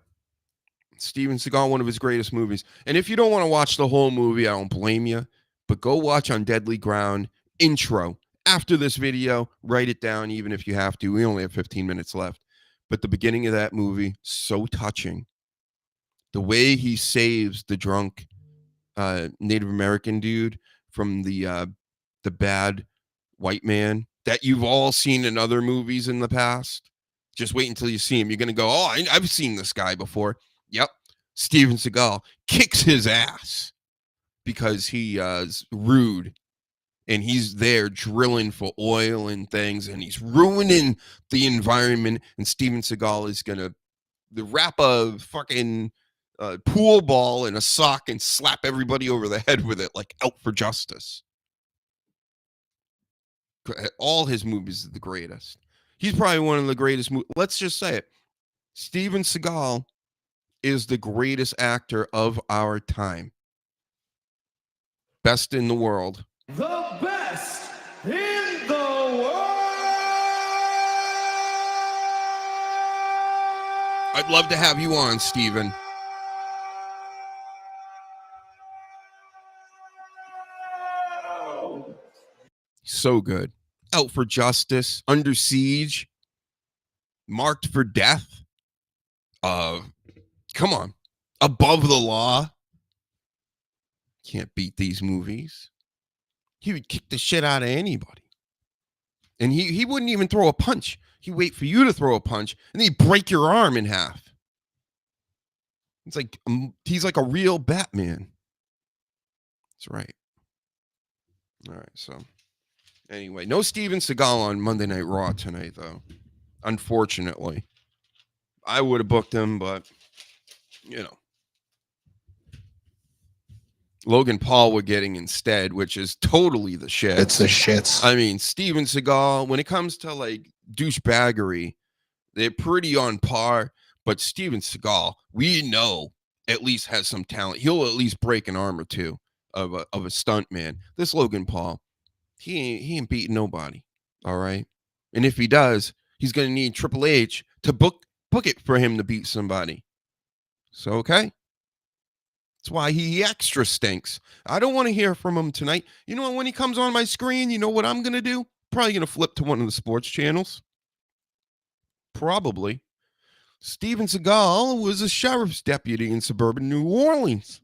Steven Seagal, one of his greatest movies. And if you don't want to watch the whole movie, I don't blame you. But go watch On Deadly Ground intro. After this video, write it down even if you have to. We only have 15 minutes left. But the beginning of that movie, so touching. The way he saves the drunk Native American dude from the bad white man that you've all seen in other movies in the past. Just wait until you see him. You're going to go, oh, I've seen this guy before. Yep. Steven Seagal kicks his ass because he is rude. And he's there drilling for oil and things, and he's ruining the environment. And Steven Seagal is going to wrap a fucking pool ball in a sock and slap everybody over the head with it like Out for Justice. All his movies are the greatest. He's probably one of the greatest. Let's just say it. Steven Seagal is the greatest actor of our time. Best in the world. The best in the world! I'd love to have you on, Steven. So good. Out for Justice, Under Siege, Marked for Death. Come on. Above the Law. Can't beat these movies. He would kick the shit out of anybody. And he wouldn't even throw a punch. He'd wait for you to throw a punch, and he'd break your arm in half. It's like he's like a real Batman. That's right. All right, so anyway, no Steven Seagal on Monday Night Raw tonight, though. Unfortunately. I would have booked him, but, you know. Logan Paul we're getting instead, which is totally the shit. It's the shits. I mean, Steven Seagal, when it comes to, like, douchebaggery, they're pretty on par. But Steven Seagal, we know, at least has some talent. He'll at least break an arm or two of a stunt man. This Logan Paul, he ain't beating nobody. All right. And if he does, he's gonna need Triple H to book it for him to beat somebody. So okay. That's why he extra stinks. I don't want to hear from him tonight. You know, when he comes on my screen, you know what I'm gonna do? Probably gonna flip to one of the sports channels. Probably. Steven Seagal was a sheriff's deputy in suburban New Orleans.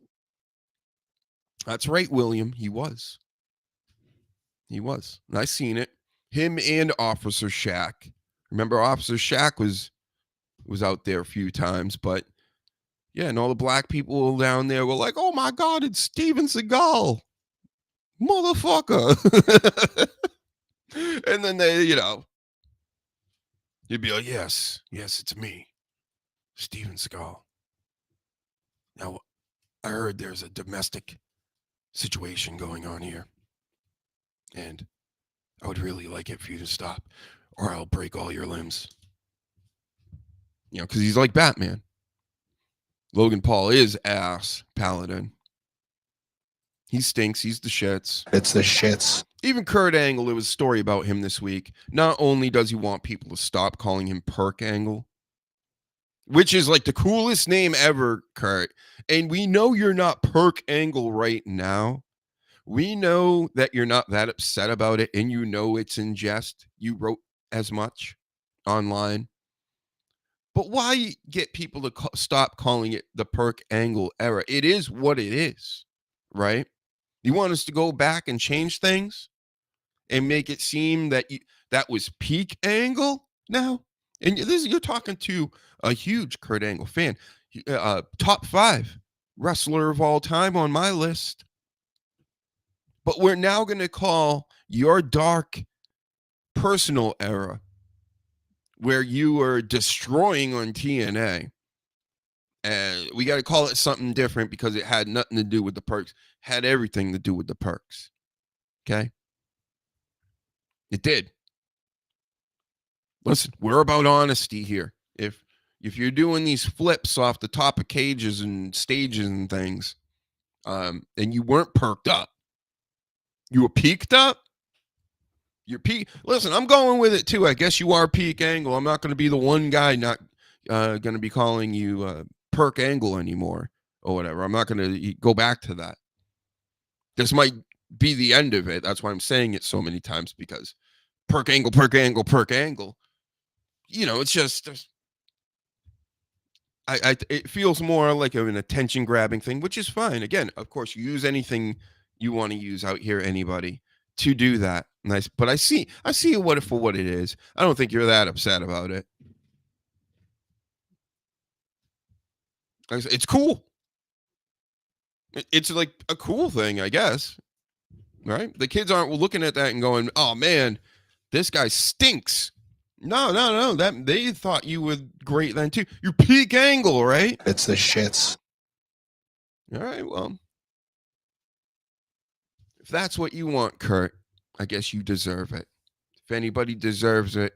That's right, William. He was. He was. And I seen it. Him and Officer Shaq. Remember, Officer Shaq was out there a few times, but yeah, and all the black people down there were like, "Oh my God, it's Steven Seagal, motherfucker!" And then they, you know, you'd be like, "Yes, it's me, Steven Seagal." Now, I heard there's a domestic situation going on here, and I would really like it for you to stop, or I'll break all your limbs. You know, because he's like Batman. Logan Paul is ass Paladin. He stinks. He's the shits. It's the shits. Even Kurt Angle, there was a story about him this week. Not only does he want people to stop calling him Perk Angle, which is like the coolest name ever, Kurt. And we know you're not Perk Angle right now. We know that you're not that upset about it, and you know it's in jest. You wrote as much online. But why get people to stop calling it the Perk Angle era? It is what it is, right? You want us to go back and change things and make it seem that that was peak Angle now? And you're talking to a huge Kurt Angle fan. Top 5 wrestler of all time on my list. But we're now going to call your dark personal era, where you were destroying on TNA, and we got to call it something different because it had nothing to do with the perks. Had everything to do with the perks. Okay? It did. Listen, we're about honesty here. If you're doing these flips off the top of cages and stages and things, and you weren't perked up, you were peaked up, you're peak. Listen, I'm going with it too. I guess you are peak Angle. I'm not going to be the one guy not going to be calling you Perk Angle anymore or whatever. I'm not going to go back to that. This might be the end of it. That's why I'm saying it so many times, because Perk Angle, Perk Angle, Perk Angle. You know, it's just it feels more like an attention grabbing thing, which is fine. Again, of course, you use anything you want to use out here, anybody, to do that. Nice, but I see it for what it is. I don't think you're that upset about it. It's cool. It's like a cool thing, I guess. Right? The kids aren't looking at that and going, "Oh man, this guy stinks." No. That they thought you were great then too. You're peak Angle, right? It's the shits. All right, well, if that's what you want, Kurt, I guess you deserve it. If anybody deserves it,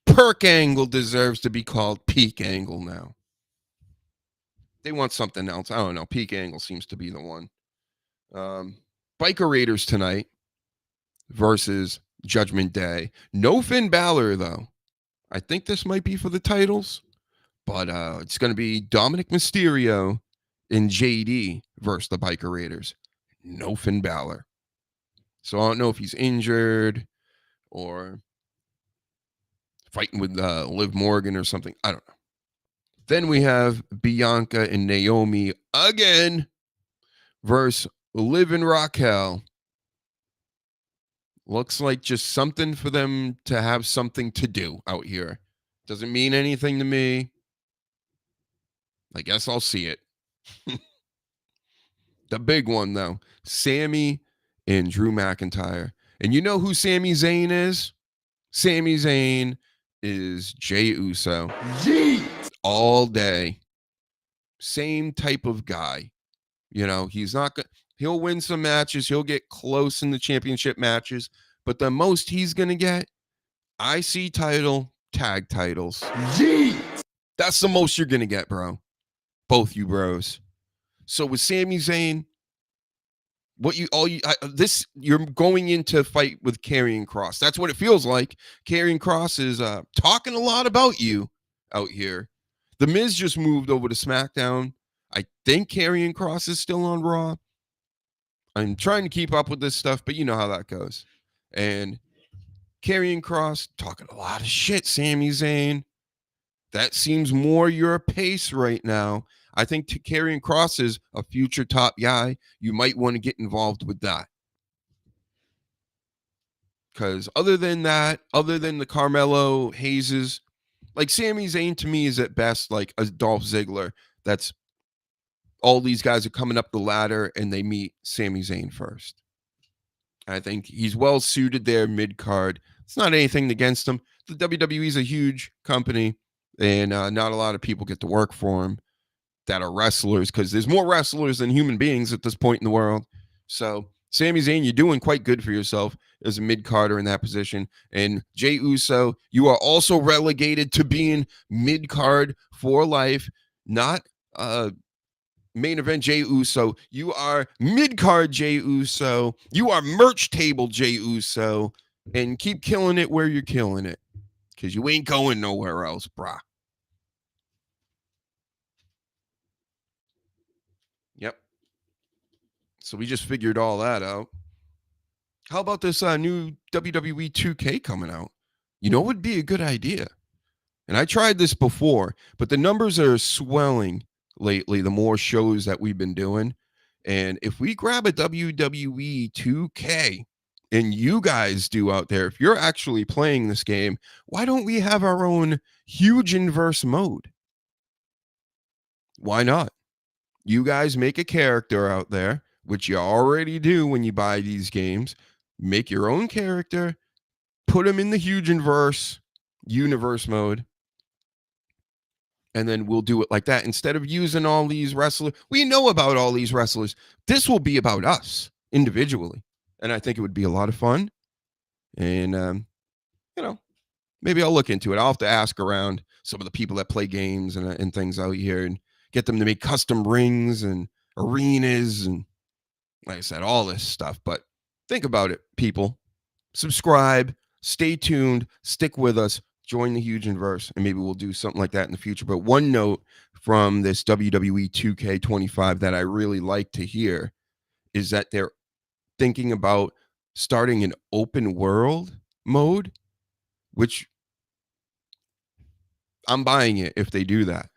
Perk Angle deserves to be called Peak Angle now. They want something else. I don't know. Peak Angle seems to be the one. Biker Raiders tonight versus Judgment Day. No Finn Balor, though. I think this might be for the titles, but it's going to be Dominic Mysterio and JD versus the Biker Raiders. No Finn Balor. So I don't know if he's injured or fighting with Liv Morgan or something. I don't know. Then we have Bianca and Naomi again versus live in Raquel. Looks like just something for them to have something to do out here. Doesn't mean anything to me. I guess I'll see it. The big one, though, Sami and Drew McIntyre. And you know who Sami Zayn is? Sami Zayn is Jey Uso. All day. Same type of guy. You know, he's not good. He'll win some matches. He'll get close in the championship matches. But the most he's going to get, IC title, tag titles. That's the most you're going to get, bro. Both you bros. So with Sami Zayn, you're going into fight with Karrion Kross. That's what it feels like. Karrion Kross is talking a lot about you out here. The Miz just moved over to SmackDown. I think Karrion Kross is still on Raw. I'm trying to keep up with this stuff, but you know how that goes. And Karrion Kross talking a lot of shit, Sami Zayn. That seems more your pace right now. I think Karrion Kross is a future top guy. You might want to get involved with that. Because other than that, other than the Carmelo Hayes, like Sami Zayn to me is at best like a Dolph Ziggler. That's all these guys are coming up the ladder and they meet Sami Zayn first. I think he's well suited there mid-card. It's not anything against him. The WWE is a huge company and not a lot of people get to work for him that are wrestlers because there's more wrestlers than human beings at this point in the world. So Sami Zayn, you're doing quite good for yourself as a mid-carder in that position. And Jey Uso, you are also relegated to being mid-card for life, not main event Jey Uso. You are mid-card Jey Uso. You are merch table Jey Uso. And keep killing it where you're killing it because you ain't going nowhere else, brah. Yep. So we just figured all that out. How about this new WWE 2K coming out? You know what would be a good idea? And I tried this before, but the numbers are swelling lately, the more shows that we've been doing. And if we grab a WWE 2K and you guys do out there, if you're actually playing this game, why don't we have our own huge inverse mode? Why not? You guys make a character out there, which you already do when you buy these games. Make your own character, put them in the huge inverse universe mode, and then we'll do it like that. Instead of using all these wrestlers, we know about all these wrestlers. This will be about us individually. And I think it would be a lot of fun. And, maybe I'll look into it. I'll have to ask around some of the people that play games and things out here and get them to make custom rings and arenas and, like I said, all this stuff. But think about it, people. Subscribe, stay tuned, stick with us, join the huge inverse, and maybe we'll do something like that in the future. But one note from this WWE 2K25 that I really like to hear is that they're thinking about starting an open world mode, which I'm buying it if they do that.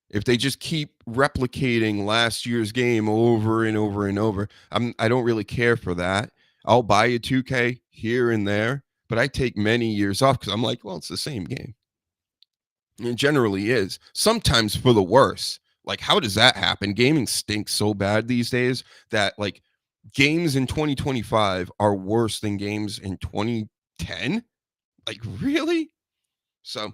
If they just keep replicating last year's game over and over and over, I don't really care for that. I'll buy a 2K here and there, but I take many years off because I'm like, well, it's the same game. And it generally is. Sometimes for the worse. Like, how does that happen? Gaming stinks so bad these days that, like, games in 2025 are worse than games in 2010? Like, really? So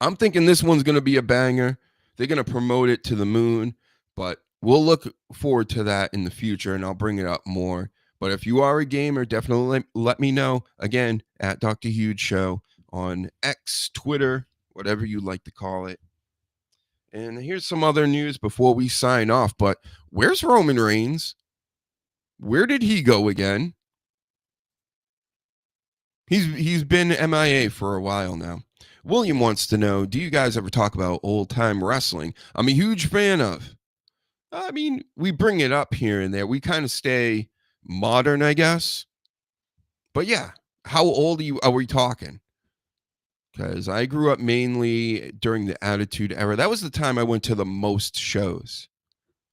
I'm thinking this one's going to be a banger. They're going to promote it to the moon, but we'll look forward to that in the future, and I'll bring it up more. But if you are a gamer, definitely let me know. Again, at Dr. Huge Show on X, Twitter, whatever you like to call it. And here's some other news before we sign off. But where's Roman Reigns? Where did he go again? He's been MIA for a while now. William wants to know, do you guys ever talk about old-time wrestling? I'm a huge fan of. I mean, we bring it up here and there. We kind of stay modern, I guess. But yeah, how old are we talking? Because I grew up mainly during the Attitude Era. That was the time I went to the most shows.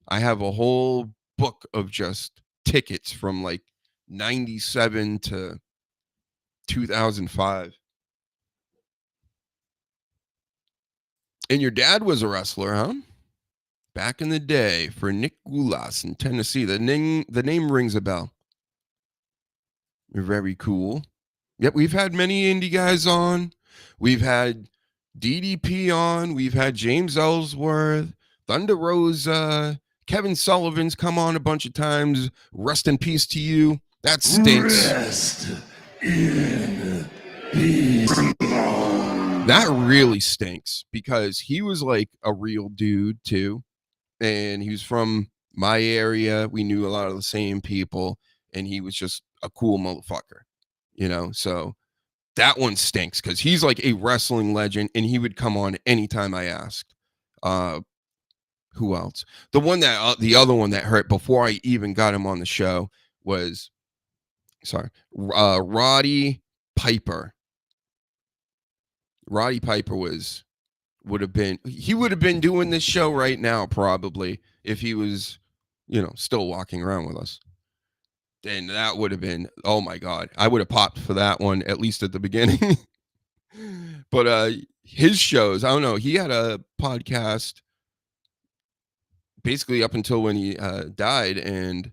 I have a whole book of just tickets from like 97 to 2005. And your dad was a wrestler, huh? Back in the day for Nick Gulas in Tennessee. The name rings a bell. You're very cool. Yep, we've had many indie guys on. We've had DDP on. We've had James Ellsworth, Thunder Rosa, Kevin Sullivan's come on a bunch of times. Rest in peace to you. That stinks. Rest in peace. That really stinks because he was like a real dude too. And he was from my area. We knew a lot of the same people. And he was just a cool motherfucker, you know? So that one stinks because he's like a wrestling legend and he would come on anytime I asked. Who else? The other one that hurt before I even got him on the show was, Roddy Piper. Roddy Piper would have been doing this show right now probably if he was, still walking around with us. And that would have been, oh my God, I would have popped for that one, at least at the beginning. But his shows, I don't know, he had a podcast basically up until when he died, and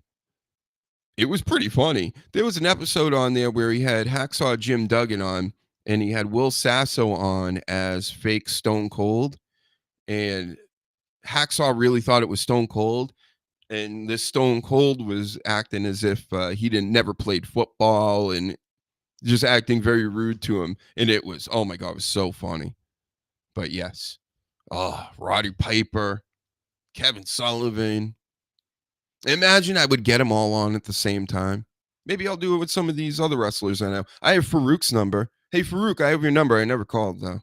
it was pretty funny. There was an episode on there where he had Hacksaw Jim Duggan on, and he had Will Sasso on as fake Stone Cold, and Hacksaw really thought it was Stone Cold, and this Stone Cold was acting as if he never played football and just acting very rude to him, and it was, oh my God, it was so funny. But yes, Roddy Piper, Kevin Sullivan. Imagine I would get them all on at the same time. Maybe I'll do it with some of these other wrestlers I know. I have Farouk's number. Hey, Farouk, I have your number. I never called, though.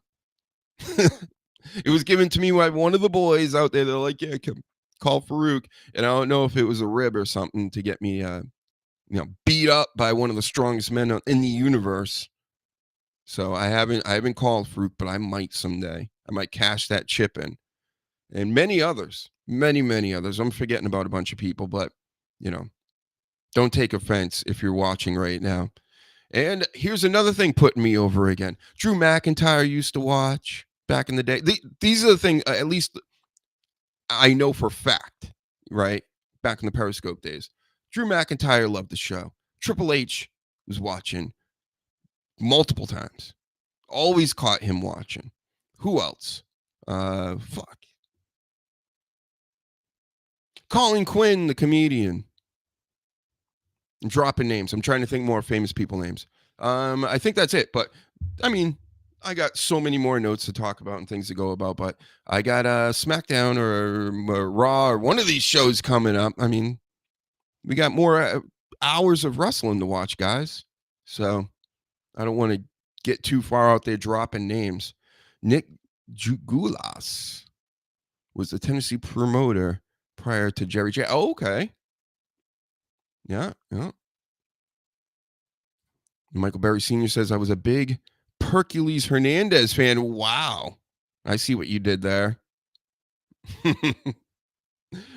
It was given to me by one of the boys out there. They're like, yeah, call Farouk. And I don't know if it was a rib or something to get me, beat up by one of the strongest men in the universe. So I haven't called Farouk, but I might someday. I might cash that chip in. And many others. Many others. I'm forgetting about a bunch of people, but, don't take offense if you're watching right now. And here's another thing putting me over again. Drew McIntyre used to watch back in the day. These are the things, at least I know for fact, right? Back in the Periscope days. Drew McIntyre loved the show. Triple H was watching multiple times. Always caught him watching. Who else? Colin Quinn, the comedian. I'm dropping names. I'm trying to think more famous people names. I think that's it. But, I mean, I got so many more notes to talk about and things to go about. But I got SmackDown or Raw or one of these shows coming up. I mean, we got more hours of wrestling to watch, guys. So I don't want to get too far out there dropping names. Nick Gulas was the Tennessee promoter prior to Jerry J. Oh, okay. Yeah. Michael Berry Sr. says, I was a big Hercules Hernandez fan. Wow. I see what you did there.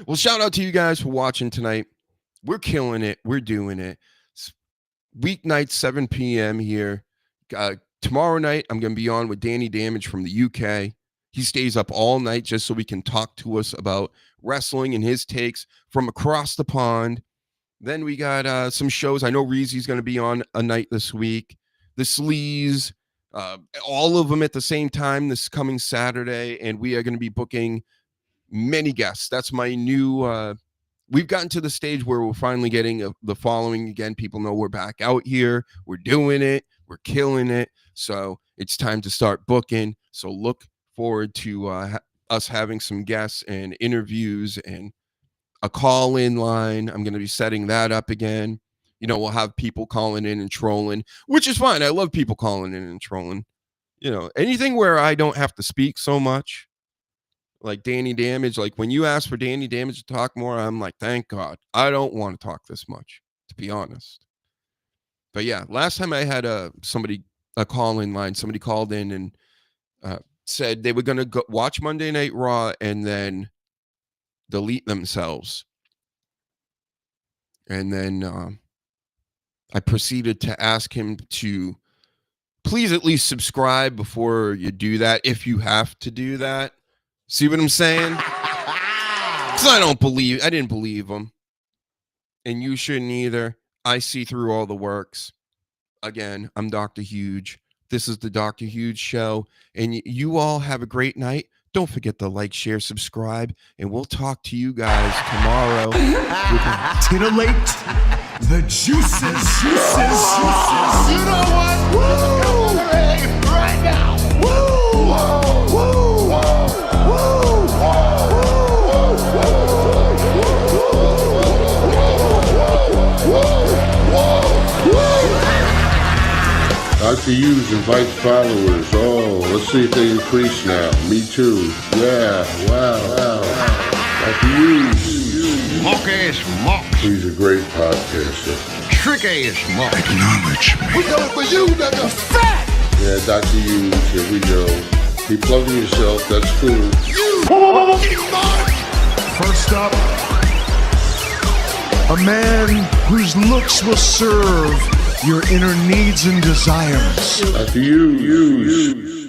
Well, shout out to you guys for watching tonight. We're killing it. We're doing it. Weeknight, 7 p.m. here. Tomorrow night, I'm going to be on with Danny Damage from the UK. He stays up all night just so we can talk to us about wrestling and his takes from across the pond. Then we got some shows. I know Reezy's going to be on a night this week. The Sleaze, all of them at the same time this coming Saturday. And we are going to be booking many guests. That's my new... we've gotten to the stage where we're finally getting the following again. People know we're back out here. We're doing it. We're killing it. So it's time to start booking. So look forward to us having some guests and interviews and a call-in line. I'm going to be setting that up again. We'll have people calling in and trolling, which is fine. I love people calling in and trolling. Anything where I don't have to speak so much, like Danny Damage. Like when you ask for Danny Damage to talk more, I'm like, thank God. I don't want to talk this much, to be honest. But yeah, last time I had a call-in line, somebody called in and said they were going to go watch Monday Night Raw and then delete themselves. And then I proceeded to ask him to please at least subscribe before you do that, if you have to do that. See what I'm saying? Because I didn't believe him. And you shouldn't either. I see through all the works. Again, I'm Dr. Huge. This is the Dr. Huge Show. And you all have a great night. Don't forget to like, share, subscribe. And we'll talk to you guys tomorrow. Titillate the juices. You know what? Woo! Right now. Woo! Woo! Dr. Hughes invites followers. Oh, let's see if they increase now. Me too. Yeah, wow. Dr. Hughes. Mock as mock. He's a great podcaster. Trick as mock. Acknowledge me. We coming for you, nigga. Fat! Yeah, Dr. Hughes, here we go. Keep plugging yourself, that's cool. First up, a man whose looks will serve your inner needs and desires. Dr. Hughes.